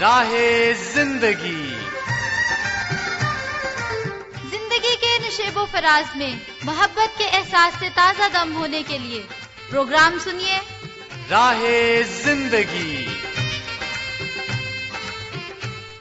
راہ زندگی زندگی کے نشیب و فراز میں محبت کے احساس سے تازہ دم ہونے کے لیے پروگرام سنیے راہ زندگی۔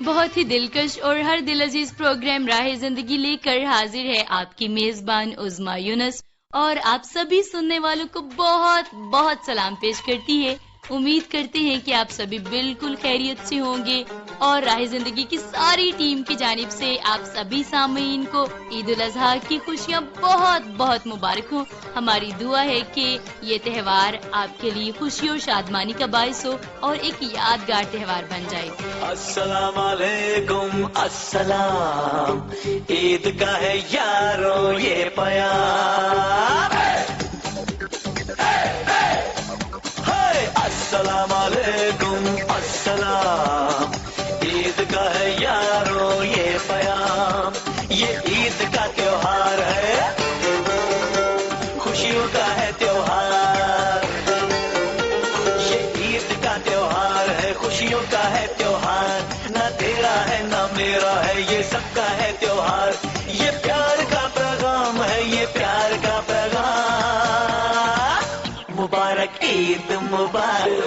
بہت ہی دلکش اور ہر دل عزیز پروگرام راہ زندگی لے کر حاضر ہے آپ کی میزبان عظمیٰ یونس، اور آپ سبھی سننے والوں کو بہت بہت سلام پیش کرتی ہے۔ امید کرتے ہیں کہ آپ سبھی بالکل خیریت سے ہوں گے، اور راہ زندگی کی ساری ٹیم کی جانب سے آپ سبھی سامعین کو عید الاضحیٰ کی خوشیاں بہت بہت مبارک ہوں۔ ہماری دعا ہے کہ یہ تہوار آپ کے لیے خوشی اور شادمانی کا باعث ہو اور ایک یادگار تہوار بن جائے۔ السلام علیکم، السلام، عید کا ہے یارو یہ پیام۔ السلام علیکم، السلام، عید کا ہے یارو یہ پیام۔ یہ عید کا تہوار ہے، خوشیوں کا ہے تہوار۔ یہ عید کا تہوار ہے، خوشیوں کا ہے تہوار۔ نہ تیرا ہے نہ میرا ہے، یہ سب کا ہے تہوار۔ یہ پیار کا پیغام ہے، یہ پیار کا پیغام۔ مبارک عید مبارک،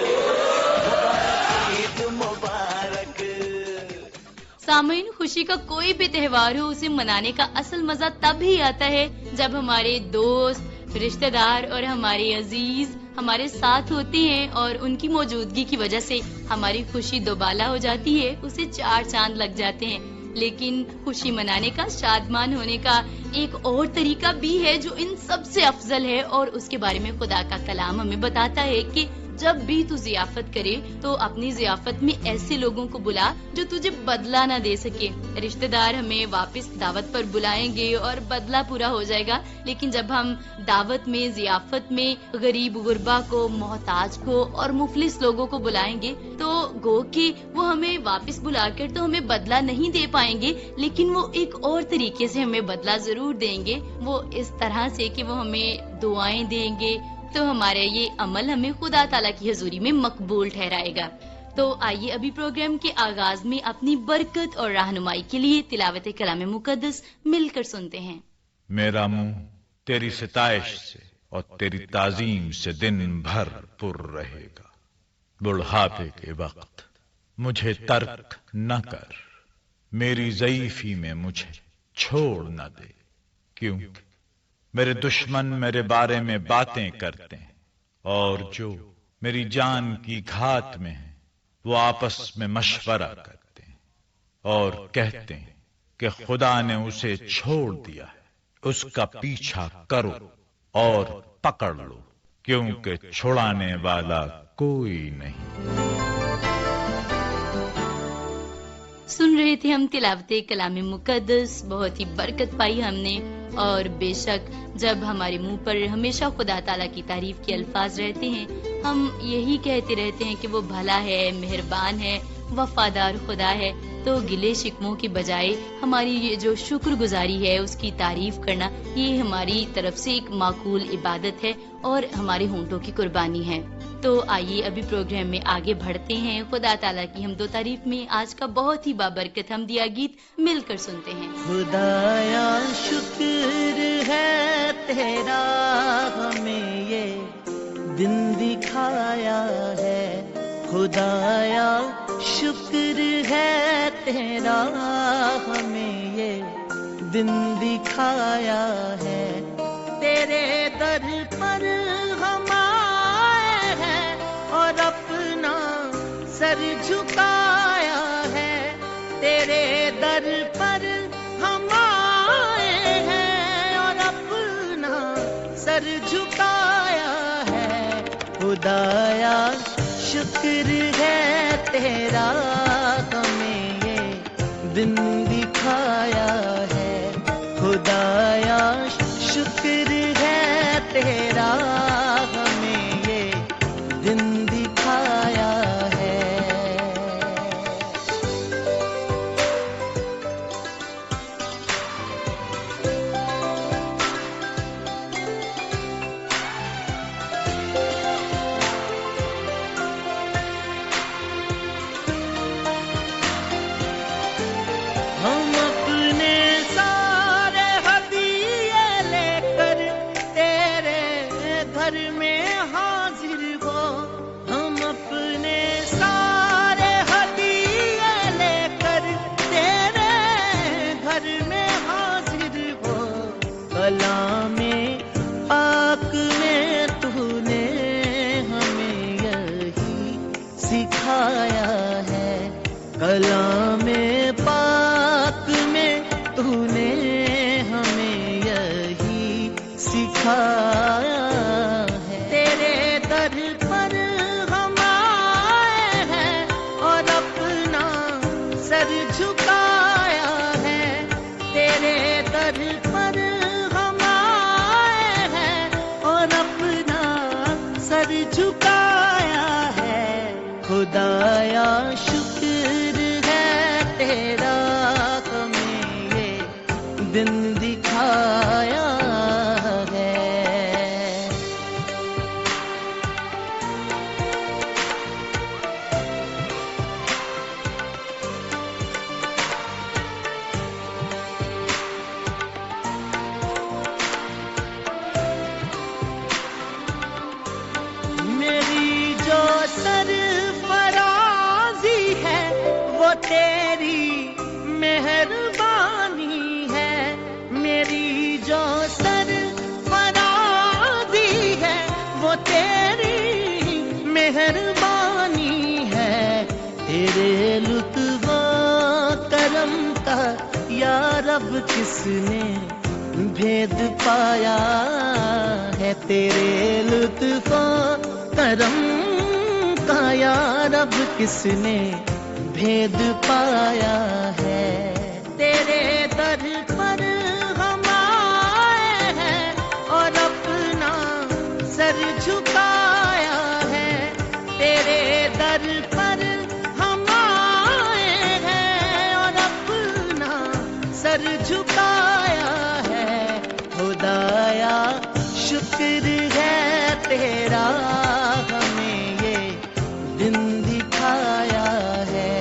عید مبارک۔ سامعین، خوشی کا کوئی بھی تہوار ہو، اسے منانے کا اصل مزہ تب ہی آتا ہے جب ہمارے دوست، رشتہ دار اور ہمارے عزیز ہمارے ساتھ ہوتے ہیں، اور ان کی موجودگی کی وجہ سے ہماری خوشی دوبالا ہو جاتی ہے، اسے چار چاند لگ جاتے ہیں۔ لیکن خوشی منانے کا، شادمان ہونے کا ایک اور طریقہ بھی ہے جو ان سب سے افضل ہے، اور اس کے بارے میں خدا کا کلام ہمیں بتاتا ہے کہ جب بھی تو ضیافت کرے تو اپنی ضیافت میں ایسے لوگوں کو بلا جو تجھے بدلہ نہ دے سکے۔ رشتہ دار ہمیں واپس دعوت پر بلائیں گے اور بدلہ پورا ہو جائے گا، لیکن جب ہم دعوت میں، ضیافت میں غریب غربا کو، محتاج کو اور مفلس لوگوں کو بلائیں گے تو گو کہ وہ ہمیں واپس بلا کر تو ہمیں بدلہ نہیں دے پائیں گے، لیکن وہ ایک اور طریقے سے ہمیں بدلہ ضرور دیں گے۔ وہ اس طرح سے کہ وہ ہمیں دعائیں دیں گے، تو ہمارا یہ عمل ہمیں خدا تعالیٰ کی حضوری میں مقبول ٹھہرائے گا۔ تو آئیے ابھی پروگرام کے آغاز میں اپنی برکت اور رہنمائی کے لیے تلاوت کلام مقدس مل کر سنتے ہیں۔ میرا منہ تیری ستائش سے اور تیری تعظیم سے دن بھر پر رہے گا۔ بڑھاپے کے وقت مجھے ترک نہ کر، میری ضعیفی میں مجھے چھوڑ نہ دے، کیونکہ میرے دشمن میرے بارے میں باتیں کرتے ہیں، اور جو میری جان کی گھات میں ہیں وہ آپس میں مشورہ کرتے ہیں اور کہتے ہیں کہ خدا نے اسے چھوڑ دیا ہے، اس کا پیچھا کرو اور پکڑ لو، کیونکہ چھڑانے والا کوئی نہیں۔ سن رہے تھے ہم تلاوت کلام مقدس، بہت ہی برکت پائی ہم نے، اور بے شک جب ہمارے منہ پر ہمیشہ خدا تعالیٰ کی تعریف کے الفاظ رہتے ہیں، ہم یہی کہتے رہتے ہیں کہ وہ بھلا ہے، مہربان ہے، وفادار خدا ہے، تو گلے شکموں کے بجائے ہماری یہ جو شکر گزاری ہے، اس کی تعریف کرنا، یہ ہماری طرف سے ایک معقول عبادت ہے اور ہمارے ہونٹوں کی قربانی ہے۔ تو آئیے ابھی پروگرام میں آگے بڑھتے ہیں۔ خدا تعالیٰ کی حمد و تعریف میں آج کا بہت ہی بابرکت حمدیہ گیت مل کر سنتے ہیں۔ خدایا شکر ہے تیرا، ہمیں یہ دن دکھایا ہے۔ خدایا شکر ہے تیرا، ہمیں یہ دن دکھایا ہے۔ تیرے در پر ہم آئے ہیں اور اپنا سر جھکایا ہے۔ تیرے در پر ہم آئے ہیں اور اپنا سر جھکایا ہے۔ خدایا شکر ہے تیرا، ہمیں یہ دن دکھایا ہے۔ خدایا شکر ہے تیرا، ہمیں یہ دن دکھایا ہے۔ को हम अपने सारे हदीये लेकर तेरे घर में हाजिर हो। कलामे पाक में तूने हमें यही सिखाया है। कलामे पाक में तूने हमें यही सिखाया है। तेरे दर पर हम आए हैं और अपना सर झुकाया है। तेरे दर पर हम आए हैं और अपना सर झुकाया है। खुदाया शुक्र है तेरा हमें ये दिन दिखाया है। मेरी जो सरफराजी है वो तेरी मेहरबानी है। मेरी जो सरफराजी है वो तेरी मेहरबानी है। तेरे लुत्फ़ करम का या रब किसने भेद पाया है। तेरे लुत्फ़ करम का या रब किसने भेद पाया है। तेरे दर पर हम आए हैं और अपना सर झुकाया है। तेरे दर पर हम आए हैं और अपना सर झुकाया है। खुदाया शुक्र है तेरा हमें ये दिन दिखाया है।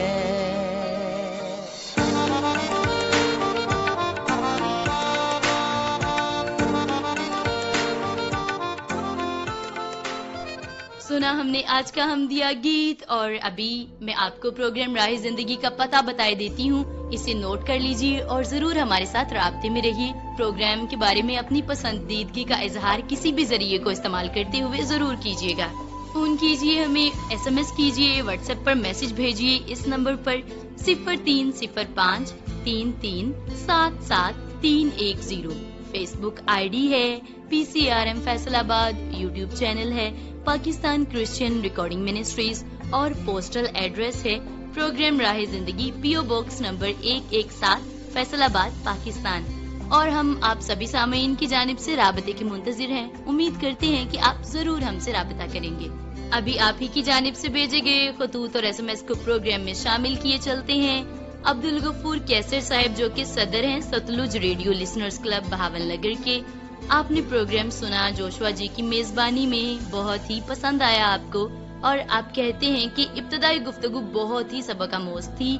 सुना हमने आज का हमदिया गीत, और अभी मैं आपको प्रोग्राम राह जिंदगी का पता बताए देती हूँ। इसे नोट कर लीजिए और जरूर हमारे साथ राब्ते में रहिए। प्रोग्राम के बारे में अपनी पसंदीदगी का इजहार किसी भी जरिए को इस्तेमाल करते हुए जरूर कीजिएगा। फोन कीजिए, हमें SMS कीजिए, व्हाट्सएप पर मैसेज भेजिए इस नंबर पर 0305 33 77 310। फेसबुक ID है PCRM फैसलाबाद, यूट्यूब चैनल है पाकिस्तान क्रिश्चियन रिकॉर्डिंग मिनिस्ट्रीज और पोस्टल एड्रेस है प्रोग्राम राह जिंदगी, PO box number 117 Faisalabad Pakistan. और हम आप सभी सामीन की जानिब से राबते के मुंतजिर हैं। उम्मीद करते हैं कि आप जरूर हमसे राबता करेंगे। अभी आप ही की जानिब से भेजे गए खतूत और SMS को प्रोग्राम में शामिल किए चलते हैं। अब्दुल गफूर कैसर साहब जो कि सदर हैं Sutlej radio listeners club Bahawalnagar के। आपने प्रोग्राम सुना जोशुआ जी की मेजबानी में, बहुत ही पसंद आया आपको, और आप कहते हैं कि इब्तदाई गुफ्तगू बहुत ही सबक-आमोज थी।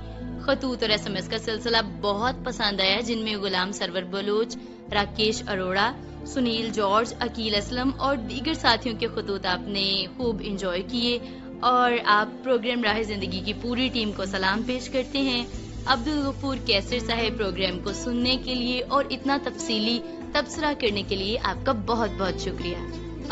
खतूत और SMS का सिलसिला बहुत पसंद आया, जिनमें गुलाम सरवर बलोच, राकेश अरोड़ा, सुनील जॉर्ज, अकील असलम और दीगर साथियों के खतूत आपने खूब इंजॉय किए। और आप प्रोग्राम राह जिंदगी की पूरी टीम को सलाम पेश करते हैं। अब्दुल गफूर कैसर साहब प्रोग्राम को सुनने के लिए और इतना तफसीली तबसरा करने के लिए आपका बहुत बहुत शुक्रिया।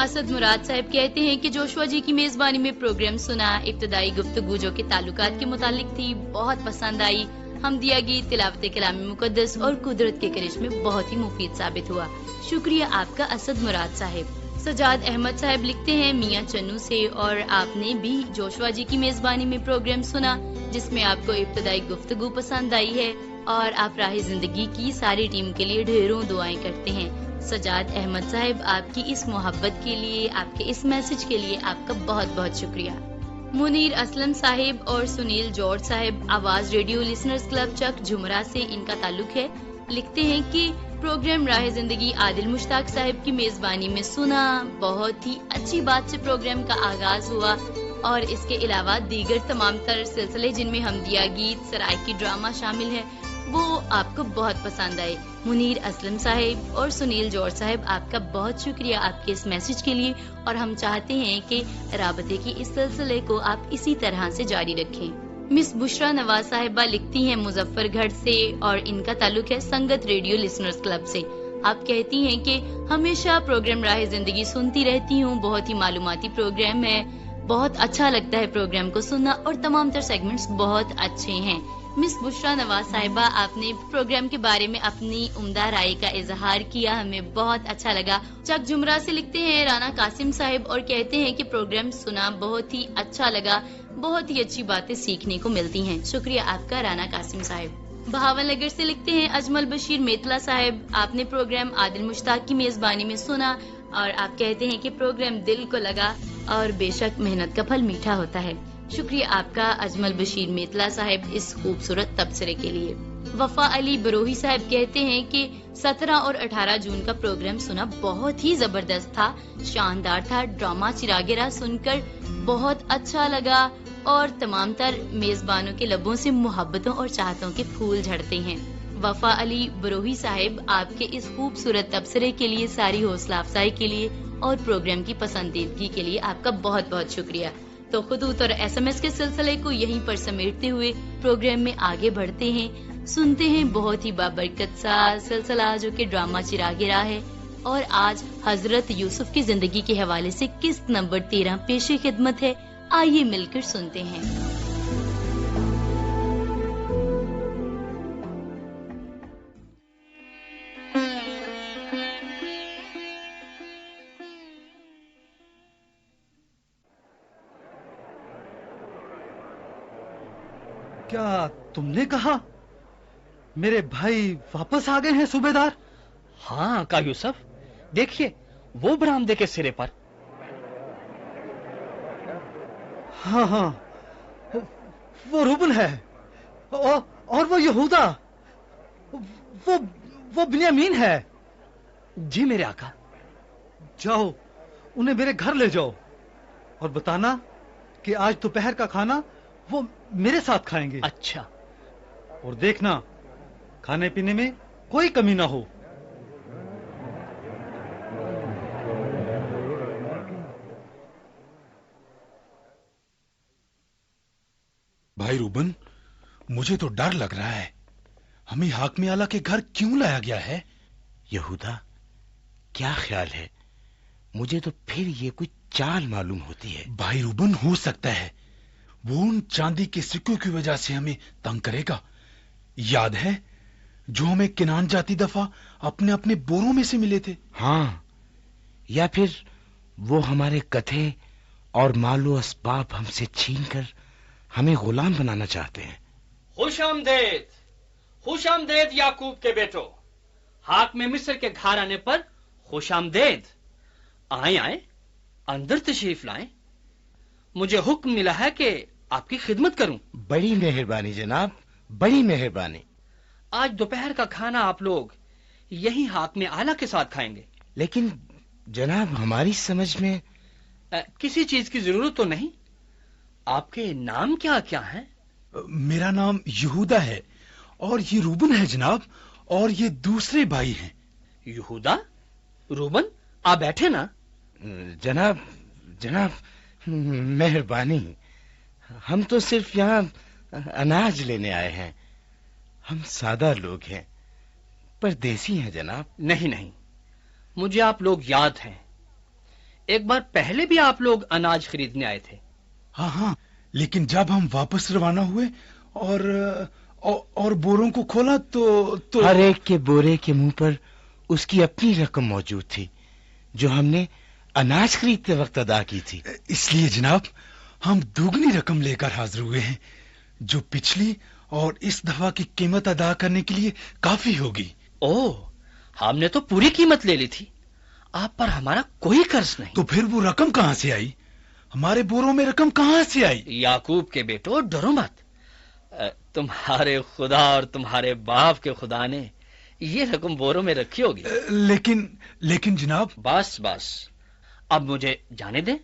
असद मुराद साहब कहते हैं कि जोशुआ जी की मेजबानी में प्रोग्राम सुना, इब्तदाई गुफ्तगू जो के ताल्लुकात के मुतालिक थी बहुत पसंद आई। हमदिया गीत तिलावत कलाम मुकद्दस और कुदरत के करिश्मे में बहुत ही मुफीद साबित हुआ। शुक्रिया आपका असद मुराद साहब। सजाद अहमद साहब लिखते हैं मियाँ चन्नू से, और आपने भी जोशुआ जी की मेजबानी में प्रोग्राम सुना जिसमें आपको इब्तदाई गुफ्तगू पसंद आई है, और आप राह जिंदगी की सारी टीम के लिए ढेरों दुआएं करते हैं। सजाद अहमद साहब आपकी इस मोहब्बत के लिए, आपके इस मैसेज के लिए आपका बहुत बहुत शुक्रिया। मुनीर असलम साहिब और सुनील जॉर्ज साहब आवाज रेडियो लिसनर्स क्लब चक झुमरा से इनका ताल्लुक है, लिखते हैं कि प्रोग्राम राह जिंदगी आदिल मुश्ताक साहब की मेजबानी में सुना, बहुत ही अच्छी बात से प्रोग्राम का आगाज हुआ, और इसके अलावा दीगर तमाम तर सिलसिले जिनमें हमदिया गीत, सराय की ड्रामा शामिल है, وہ آپ کو بہت پسند آئے۔ منیر اسلم صاحب اور سنیل جوہر صاحب، آپ کا بہت شکریہ آپ کے اس میسج کے لیے، اور ہم چاہتے ہیں کہ رابطے کی اس سلسلے کو آپ اسی طرح سے جاری رکھیں۔ مس بشرا نواز صاحبہ لکھتی ہیں مظفر گڑھ سے، اور ان کا تعلق ہے سنگت ریڈیو لسنرز کلب سے۔ آپ کہتی ہیں کہ ہمیشہ پروگرام راہ زندگی سنتی رہتی ہوں، بہت ہی معلوماتی پروگرام ہے، بہت اچھا لگتا ہے پروگرام کو سننا، اور تمام تر سیگمنٹس بہت اچھے ہیں۔ مس بشرا نواز صاحبہ، آپ نے پروگرام کے بارے میں اپنی عمدہ رائے کا اظہار کیا، ہمیں بہت اچھا لگا۔ چک جمرہ سے لکھتے ہیں رانا قاسم صاحب، اور کہتے ہیں کہ پروگرام سنا، بہت ہی اچھا لگا، بہت ہی اچھی باتیں سیکھنے کو ملتی ہیں۔ شکریہ آپ کا رانا قاسم صاحب۔ بہاول نگر سے لکھتے ہیں اجمل بشیر میتلا صاحب، آپ نے پروگرام عادل مشتاق کی میزبانی میں سنا، اور آپ کہتے ہیں کہ پروگرام دل کو لگا، اور بے شک محنت کا پھل میٹھا ہوتا ہے۔ شکریہ آپ کا اجمل بشیر میتلا صاحب اس خوبصورت تبصرے کے لیے۔ وفا علی بروہی صاحب کہتے ہیں کہ 17 اور 18 جون کا پروگرام سنا، بہت ہی زبردست تھا، شاندار تھا، ڈرامہ چراغیرہ سن کر بہت اچھا لگا، اور تمام تر میزبانوں کے لبوں سے محبتوں اور چاہتوں کے پھول جھڑتے ہیں۔ وفا علی بروہی صاحب، آپ کے اس خوبصورت تبصرے کے لیے، ساری حوصلہ افزائی کے لیے، اور پروگرام کی پسندیدگی کے لیے آپ کا بہت بہت شکریہ۔ تو خطوط اور SMS کے سلسلے کو یہیں پر سمیٹتے ہوئے پروگرام میں آگے بڑھتے ہیں، سنتے ہیں بہت ہی بابرکت سا سلسلہ جو کہ ڈرامہ چراغیرہ ہے، اور آج حضرت یوسف کی زندگی کے حوالے سے قسط نمبر 13 پیش خدمت ہے، آئیے مل کر سنتے ہیں۔ کیا تم نے کہا میرے بھائی واپس آ گئے ہیں صوبیدار؟ ہاں کا یوسف، دیکھیے وہ برآمدے کے سرے پر۔ ہاں ہاں، وہ روبن ہے، اور وہ یہودا، وہ بنیامین ہے۔ جی میرے آقا۔ جاؤ انہیں میرے گھر لے جاؤ، اور بتانا کہ آج دوپہر کا کھانا وہ میرے ساتھ کھائیں گے۔ اچھا۔ اور دیکھنا کھانے پینے میں کوئی کمی نہ ہو۔ بھائی روبن، مجھے تو ڈر لگ رہا ہے، ہمیں حاکم اعلیٰ کے گھر کیوں لایا گیا ہے؟ یہودا، کیا خیال ہے؟ مجھے تو پھر یہ کوئی چال معلوم ہوتی ہے۔ بھائی روبن، ہو سکتا ہے وہ ان چاندی کے سکوں کی وجہ سے ہمیں تنگ کرے گا۔ یاد ہے جو ہمیں کنان جاتی دفعہ اپنے اپنے بوروں میں سے ملے تھے؟ ہاں، یا پھر وہ ہمارے کتھے اور مال و اسباب ہم سے چھین کر ہمیں غلام بنانا چاہتے ہیں۔ خوش آمدید، خوش آمدید یعقوب کے بیٹو، حاکم مصر کے گھر آنے پر خوش آمدید۔ آئیں آئیں، اندر تشریف لائیں، مجھے حکم ملا ہے کہ آپ کی خدمت کروں۔ بڑی مہربانی جناب، بڑی مہربانی۔ آج دوپہر کا کھانا آپ لوگ یہی حاکم اعلیٰ کے ساتھ کھائیں گے۔ لیکن جناب ہماری سمجھ میں کسی چیز کی ضرورت تو نہیں۔ آپ کے نام کیا کیا ہیں؟ میرا نام یہودا ہے، اور یہ روبن ہے جناب، اور یہ دوسرے بھائی ہیں۔ یہودا، روبن، آپ بیٹھے نا۔ جناب مہربانی، ہم تو صرف یہاں اناج لینے آئے ہیں، ہم سادہ لوگ ہیں، پردیسی ہیں جناب۔ نہیں، مجھے آپ لوگ یاد ہیں، ایک بار پہلے بھی آپ لوگ اناج خریدنے آئے تھے۔ ہاں، لیکن جب ہم واپس روانہ ہوئے اور بوروں کو کھولا تو ہر ایک کے بورے کے منہ پر اس کی اپنی رقم موجود تھی جو ہم نے اناج خریدتے وقت ادا کی تھی۔ اس لیے جناب ہم دوگنی رقم لے کر حاضر ہوئے ہیں، جو پچھلی اور اس دفعہ کی قیمت ادا کرنے کے لیے کافی ہوگی۔ ہم نے تو پوری قیمت لے لی تھی، آپ پر ہمارا کوئی قرض نہیں۔ تو پھر وہ رقم کہاں سے آئی؟ ہمارے بوروں میں رقم کہاں سے آئی؟ یعقوب کے بیٹو، ڈرو مت، تمہارے خدا اور تمہارے باپ کے خدا نے یہ رقم بوروں میں رکھی ہوگی۔ لیکن جناب۔ بس اب مجھے جانے دیں،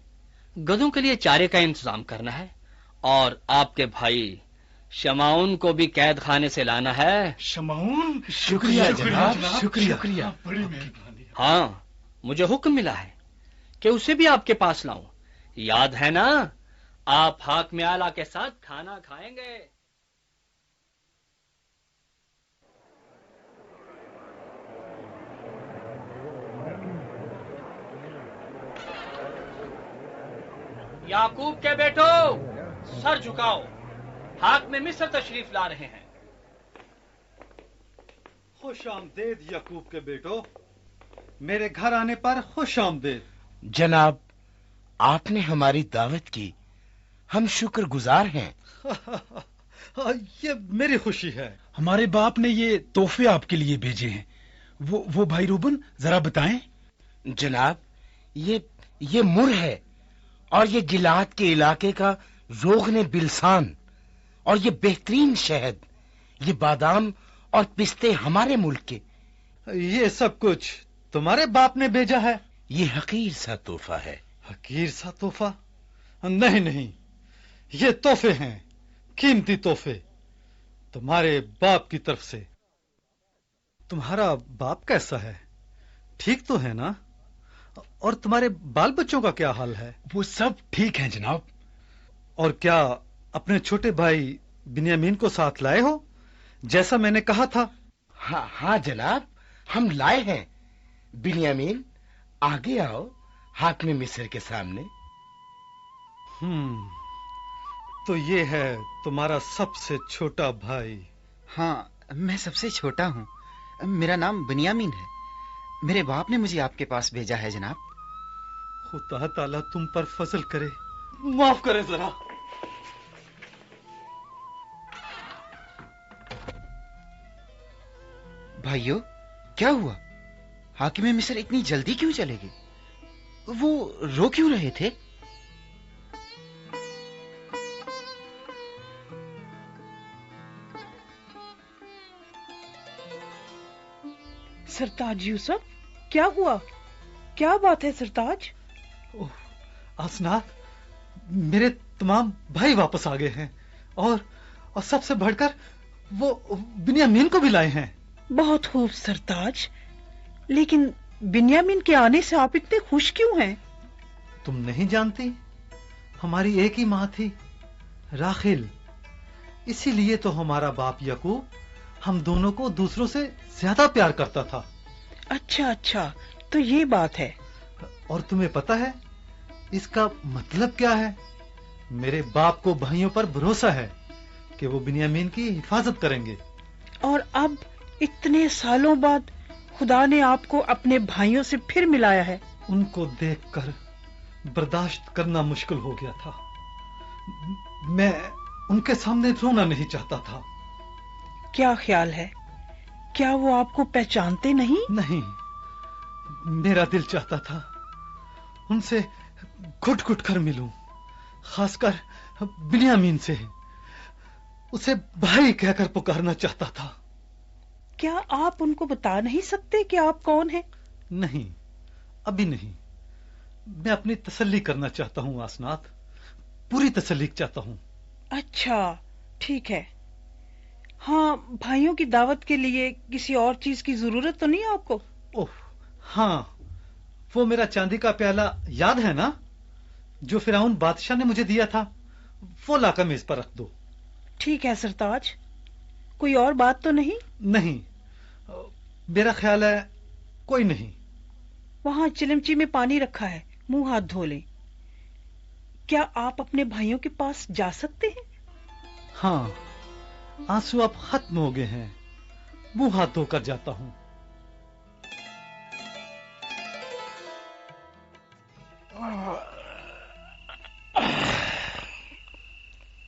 گدوں کے لیے چارے کا انتظام کرنا ہے، اور آپ کے بھائی शमाउन को भी कैद खाने से लाना है। शमाउन, शुक्रिया जनाब, शुक्रिया। हाँ, मुझे हुक्म मिला है कि उसे भी आपके पास लाऊं। याद है ना, आप हाकिम आला के साथ खाना खाएंगे। याकूब के बेटो, सर झुकाओ, हाकिम मिस्र तशरीफ ला रहे हैं। खुश आमदेद याकूब के बेटो, मेरे घर आने पर खुश आमदेद। जनाब, आपने हमारी दावत की, हम शुक्रगुजार हैं। ये मेरी खुशी है। हमारे बाप ने ये तोहफे आपके लिए भेजे हैं। वो भाई रूबन, जरा बताएं। जनाब, ये मुर है, और ये गिलाद के इलाके का रोगने बिलसान, और ये बेहतरीन शहद, ये बादाम और पिस्ते हमारे मुल्क के। ये सब कुछ तुम्हारे बाप ने भेजा है? ये हकीर सा तोहफा है। हकीर सा तोहफा? नहीं नहीं, ये तोहफे हैं, कीमती तोहफे, तुम्हारे बाप की तरफ से। तुम्हारा बाप कैसा है? ठीक तो है ना? और तुम्हारे बाल बच्चों का क्या हाल है? वो सब ठीक हैं जनाब। और क्या अपने छोटे भाई बिन्यामीन को साथ लाए हो, जैसा मैंने कहा था? हाँ जनाब, हम लाए हैं। बिन्यामीन, आगे आओ, हाकिम मिस्र के सामने। तो ये है तुम्हारा सबसे छोटा भाई? हाँ, मैं सबसे छोटा हूँ। मेरा नाम बिन्यामीन है। मेरे बाप ने मुझे आपके पास भेजा है जनाब। खुदा ताला तुम पर फजल करे, माफ करे जरा। भाइयों, क्या हुआ? हाकिम मिस्र इतनी जल्दी क्यों चले गए? वो रो क्यों रहे थे? सरताज यूसुफ, क्या हुआ? क्या बात है सरताज? आसनात, मेरे तमाम भाई वापस आ गए हैं, और सबसे बढ़कर वो बिन्यामीन को भी लाए हैं। बहुत खूब सरताज, लेकिन बिन्यामीन के आने से आप इतने खुश क्यों हैं? तुम नहीं जानती, हमारी एक ही माँ थी, राखिल। इसीलिए तो हमारा बाप याकूब हम दोनों को दूसरों से ज्यादा प्यार करता था। अच्छा, तो ये बात है। और तुम्हें पता है इसका मतलब क्या है? मेरे बाप को भाइयों पर भरोसा है कि वो बिन्यामीन की हिफाजत करेंगे। और अब इतने सालों बाद खुदा ने आपको अपने भाइयों से फिर मिलाया है। उनको देखकर बर्दाश्त करना मुश्किल हो गया था। मैं उनके सामने रोना नहीं चाहता था। क्या ख्याल है, क्या वो आपको पहचानते नहीं? नहीं, मेरा दिल चाहता था उनसे घुट घुट कर मिलूं, खासकर बिन्यामीन से। उसे भाई कहकर पुकारना चाहता था। क्या आप उनको बता नहीं सकते कि आप कौन हैं? नहीं, अभी नहीं। मैं अपनी तसल्ली करना चाहता हूँ आसनात, पूरी तसल्ली चाहता हूँ। अच्छा, ठीक है। हाँ, भाइयों की दावत के लिए किसी और चीज की जरूरत तो नहीं आपको? ओह हाँ, वो मेरा चांदी का प्याला याद है ना, जो फिरौन बादशाह ने मुझे दिया था? वो लाकर मेज पर रख दो। ठीक है सरताज, कोई और बात तो नहीं? नहीं, मेरा ख्याल है कोई नहीं। वहां चिलमची में पानी रखा है, मुंह हाथ धो लें। क्या आप अपने भाइयों के पास जा सकते हैं? हाँ, आंसू अब खत्म हो गए हैं, मुंह हाथ धोकर जाता हूं।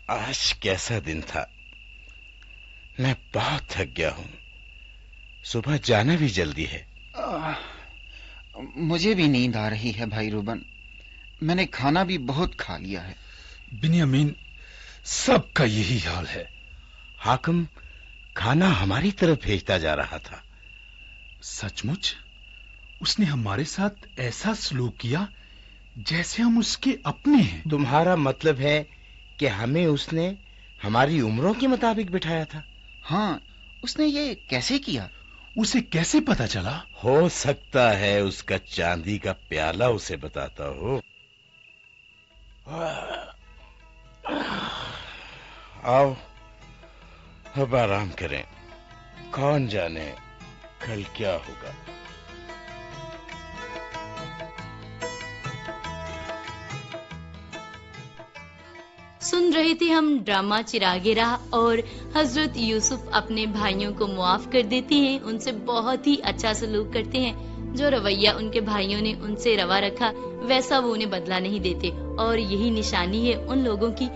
आज कैसा दिन था। मैं बहुत थक गया हूं, सुबह जाना भी जल्दी है। मुझे भी नींद आ रही है भाई रूबन, मैंने खाना भी बहुत खा लिया है। बिन्यामीन, सबका यही हाल है। हाकिम खाना हमारी तरफ भेजता जा रहा था। सचमुच? उसने हमारे साथ ऐसा सलूक किया जैसे हम उसके अपने हैं। तुम्हारा मतलब है कि हमें उसने हमारी उम्रों के मुताबिक बिठाया था। हाँ, उसने ये कैसे किया? उसे कैसे पता चला? हो सकता है उसका चांदी का प्याला उसे बताता हो। आओ अब आराम करें, कौन जाने कल क्या होगा। सुन रहे थे हम ड्रामा चिरागे राह, और हजरत यूसुफ अपने भाइयों को मुआफ कर देते हैं, उनसे बहुत ही अच्छा सलूक करते हैं। जो रवैया उनके भाइयों ने उनसे रवा रखा वैसा वो उन्हें बदला नहीं देते, और यही निशानी है उन लोगों की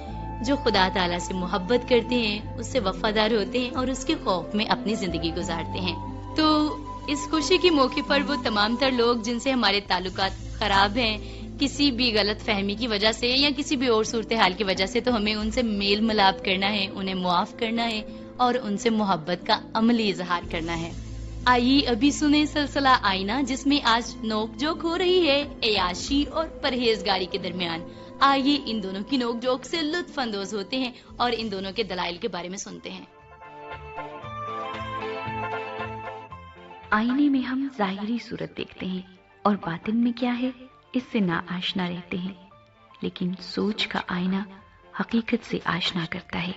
जो खुदा ताला से मोहब्बत करते हैं, उससे वफादार होते हैं और उसके खौफ में अपनी जिंदगी गुजारते हैं। तो इस खुशी के मौके पर वो तमाम तर लोग जिनसे हमारे ताल्लुकात खराब हैं किसी भी गलत फहमी की वजह से या किसी भी और सूरत हाल की वजह से, तो हमें उनसे मेल मिलाप करना है, उन्हें मुआफ करना है और उनसे मोहब्बत का अमली इजहार करना है। आइए अभी सुने सिलसिला आईना, जिसमें आज नोक-झोंक हो रही है अयाशी और परहेजगारी के दरमियान। आइए इन दोनों की नोक-झोंक से लुत्फ अंदोज होते हैं और इन दोनों के दलाइल के बारे में सुनते हैं। आईने में हम जाहिरी सूरत देखते हैं और बातिन में क्या है इससे ना आशना रहते हैं, लेकिन सोच का आईना हकीकत से आशना करता है।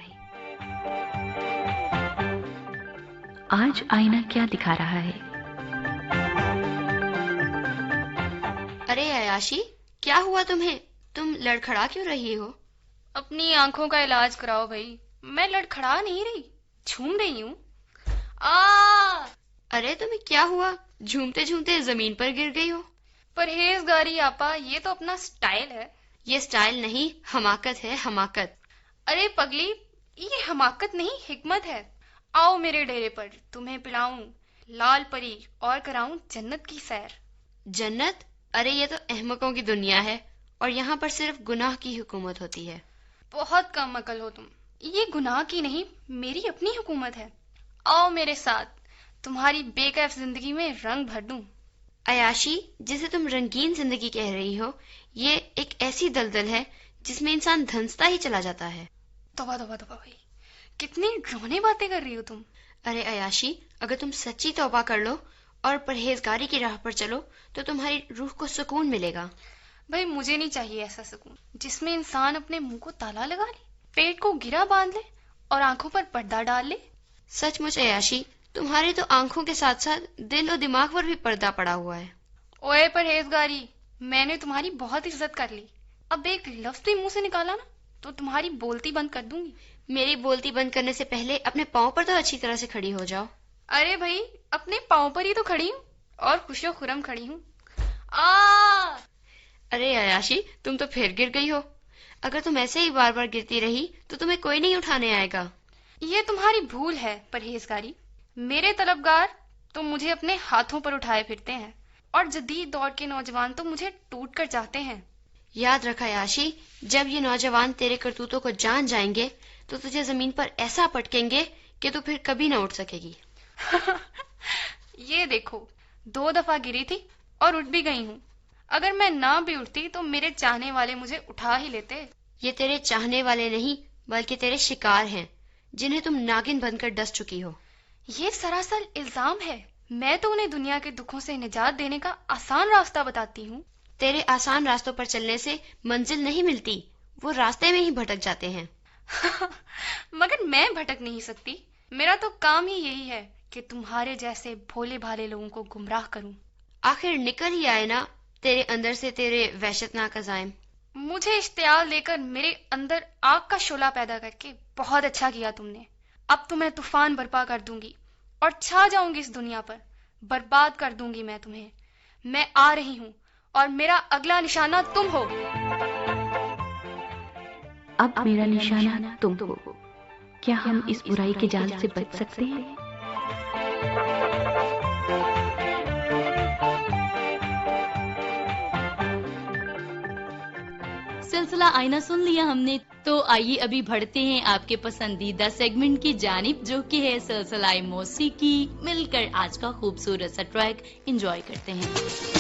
आज आईना क्या दिखा रहा है? अरे अयाशी, क्या हुआ तुम्हें? तुम लड़खड़ा क्यों रही हो? अपनी आंखों का इलाज कराओ भाई। मैं लड़खड़ा नहीं रही, झूम रही हूँ। अरे तुम्हें क्या हुआ? झूमते झूमते जमीन पर गिर गई हो। परहेजगारी आपा, ये तो अपना स्टाइल है। ये स्टाइल नहीं, हमाकत है, हमाकत। अरे पगली, ये हमाकत नहीं हिकमत है। आओ मेरे डेरे पर, तुम्हें पिलाऊं लाल परी और कराऊं जन्नत की सैर। जन्नत? अरे ये तो अहमकों की दुनिया है और यहाँ पर सिर्फ गुनाह की हुकूमत होती है। बहुत कम अकल हो तुम। ये गुनाह की नहीं, मेरी अपनी हुकूमत है। आओ मेरे साथ, तुम्हारी बेकैफ जिंदगी में रंग भर दूं। अयाशी, जिसे तुम रंगीन जिंदगी कह रही हो, ये एक ऐसी दलदल है जिसमें इंसान धंसता ही चला जाता है। तौबा तौबा तौबा भाई, कितनी डरावनी बातें कर रही हो तुम। अरे अयाशी, अगर तुम सच्ची तौबा कर लो और परहेजगारी की राह पर चलो तो तुम्हारी रूह को सुकून मिलेगा। भाई मुझे नहीं चाहिए ऐसा सुकून जिसमें इंसान अपने मुंह को ताला लगा ले, पेट को गिरा बांध ले और आंखों पर पर्दा डाल ले। सचमुच अयाशी, तुम्हारे तो आंखों के साथ साथ दिल और दिमाग पर भी पर्दा पड़ा हुआ है। ओए परहेजगारी, मैंने तुम्हारी बहुत इज्जत कर ली। अब एक लफ्ज भी मुंह से निकाला ना तो तुम्हारी बोलती बंद कर दूंगी। मेरी बोलती बंद करने से पहले अपने पाँव पर तो अच्छी तरह से खड़ी हो जाओ। अरे भाई, अपने पाँव पर ही तो खड़ी हूँ और खुशो खुरम खड़ी हूँ। अरे अयाशी, तुम तो फिर गिर गई हो। अगर तुम ऐसे ही बार बार गिरती रही तो तुम्हें कोई नहीं उठाने आएगा। ये तुम्हारी भूल है परहेजगारी। मेरे तलबगार तो मुझे अपने हाथों पर उठाए फिरते हैं और जदीद दौर के नौजवान तो मुझे टूट कर जाते हैं। याद रखा याशी, जब ये नौजवान तेरे करतूतों को जान जाएंगे तो तुझे जमीन पर ऐसा पटकेंगे कि तू फिर कभी न उठ सकेगी। ये देखो, 2 दफा गिरी थी और उठ भी गई हूँ। अगर मैं ना भी उठती तो मेरे चाहने वाले मुझे उठा ही लेते। ये तेरे चाहने वाले नहीं बल्कि तेरे शिकार हैं, जिन्हें तुम नागिन बनकर डस चुकी हो। ये सरासर इल्जाम है। मैं तो उन्हें दुनिया के दुखों से निजात देने का आसान रास्ता बताती हूँ। तेरे आसान रास्तों पर चलने से मंजिल नहीं मिलती, वो रास्ते में ही भटक जाते हैं। मगर मैं भटक नहीं सकती। मेरा तो काम ही यही है कि तुम्हारे जैसे भोले भाले लोगों को गुमराह करूं। आखिर निकल ही आए ना तेरे अंदर से तेरे वहशतनाक अज़ाइम। मुझे इश्तियाल देकर मेरे अंदर आग का शोला पैदा करके बहुत अच्छा किया तुमने। अब तो मैं तूफान बर्पा कर दूंगी और छा जाऊंगी इस दुनिया पर। बर्बाद कर दूंगी मैं तुम्हें। मैं आ रही हूँ और मेरा अगला निशाना तुम हो। अब मेरा निशाना तुम हो। क्या हम इस बुराई के जाल से बच सकते हैं? सिलसिला आईना सुन लिया हमने, तो आइए अभी बढ़ते हैं आपके पसंदीदा सेगमेंट की जानिब, जो कि है सिलसिला मौसीकी। मिलकर आज का खूबसूरत सा ट्रैक एंजॉय करते हैं।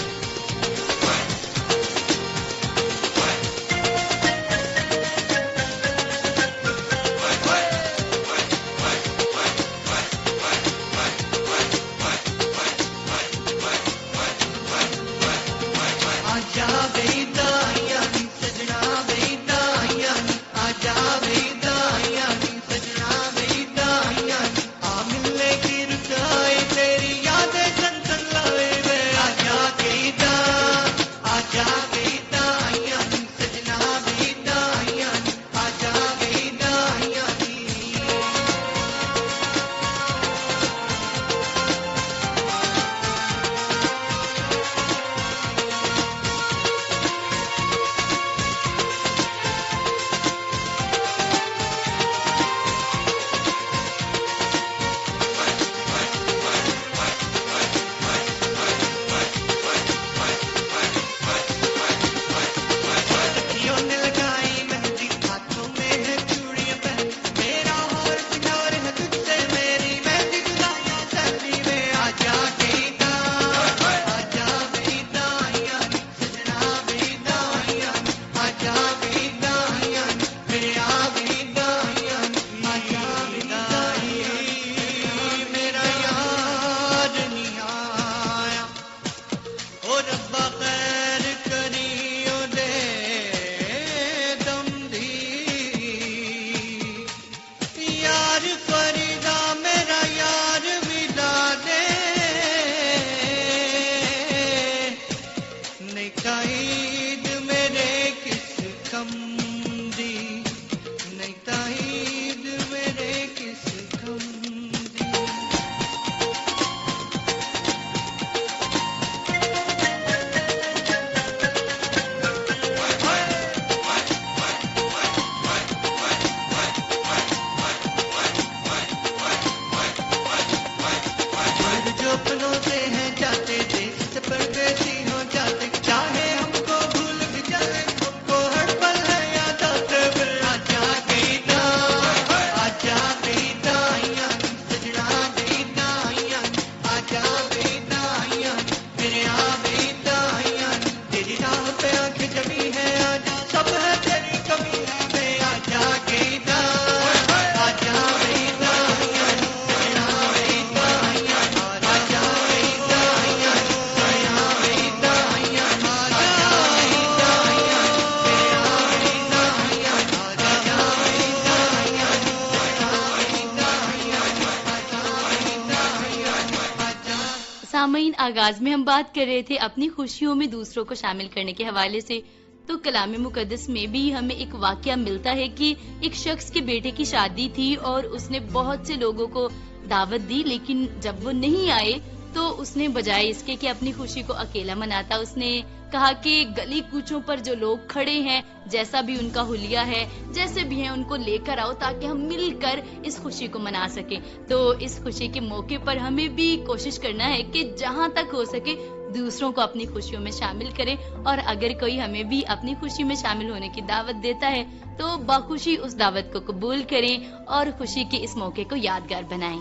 آغاز میں ہم بات کر رہے تھے اپنی خوشیوں میں دوسروں کو شامل کرنے کے حوالے سے، تو کلام مقدس میں بھی ہمیں ایک واقعہ ملتا ہے کہ ایک شخص کے بیٹے کی شادی تھی اور اس نے بہت سے لوگوں کو دعوت دی، لیکن جب وہ نہیں آئے تو اس نے بجائے اس کے کہ اپنی خوشی کو اکیلا مناتا، اس نے کہا کہ گلی کوچوں پر جو لوگ کھڑے ہیں، جیسا بھی ان کا حلیہ ہے، جیسے بھی ہیں، ان کو لے کر آؤ تاکہ ہم مل کر اس خوشی کو منا سکیں۔ تو اس خوشی کے موقع پر ہمیں بھی کوشش کرنا ہے کہ جہاں تک ہو سکے دوسروں کو اپنی خوشیوں میں شامل کریں، اور اگر کوئی ہمیں بھی اپنی خوشی میں شامل ہونے کی دعوت دیتا ہے تو بخوشی اس دعوت کو قبول کریں اور خوشی کے اس موقع کو یادگار بنائیں۔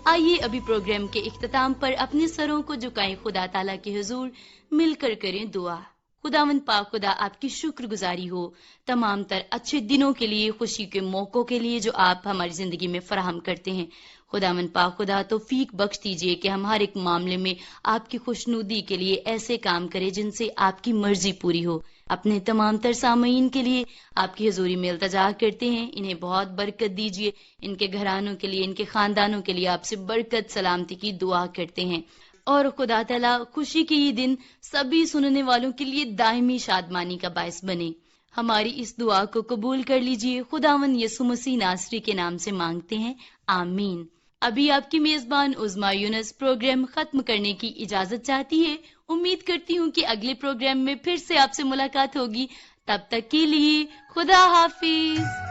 آئیے ابھی پروگرام کے اختتام پر اپنے سروں کو جھکائیں، خدا تعالیٰ کے حضور مل کر کریں دعا۔ خداوند پاک خدا، آپ کی شکر گزاری ہو تمام تر اچھے دنوں کے لیے، خوشی کے موقعوں کے لیے جو آپ ہماری زندگی میں فراہم کرتے ہیں۔ خداوند پاک خدا، توفیق بخش دیجئے کہ ہم ہر ایک معاملے میں آپ کی خوشنودی کے لیے ایسے کام کریں جن سے آپ کی مرضی پوری ہو۔ اپنے تمام تر سامعین کے لیے آپ کی حضوری میں التجا کرتے ہیں، انہیں بہت برکت دیجئے، ان کے گھرانوں کے لیے، ان کے خاندانوں کے لیے آپ سے برکت سلامتی کی دعا کرتے ہیں۔ اور خدا تعالیٰ خوشی کے یہ دن سبھی سننے والوں کے لیے دائمی شادمانی کا باعث بنے۔ ہماری اس دعا کو قبول کر لیجئے، خداوند یسوع مسیح ناصری کے نام سے مانگتے ہیں، آمین۔ ابھی آپ کی میزبان عظمیٰ یونس پروگرام ختم کرنے کی اجازت چاہتی ہے۔ امید کرتی ہوں کہ اگلے پروگرام میں پھر سے آپ سے ملاقات ہوگی، تب تک کے لیے خدا حافظ۔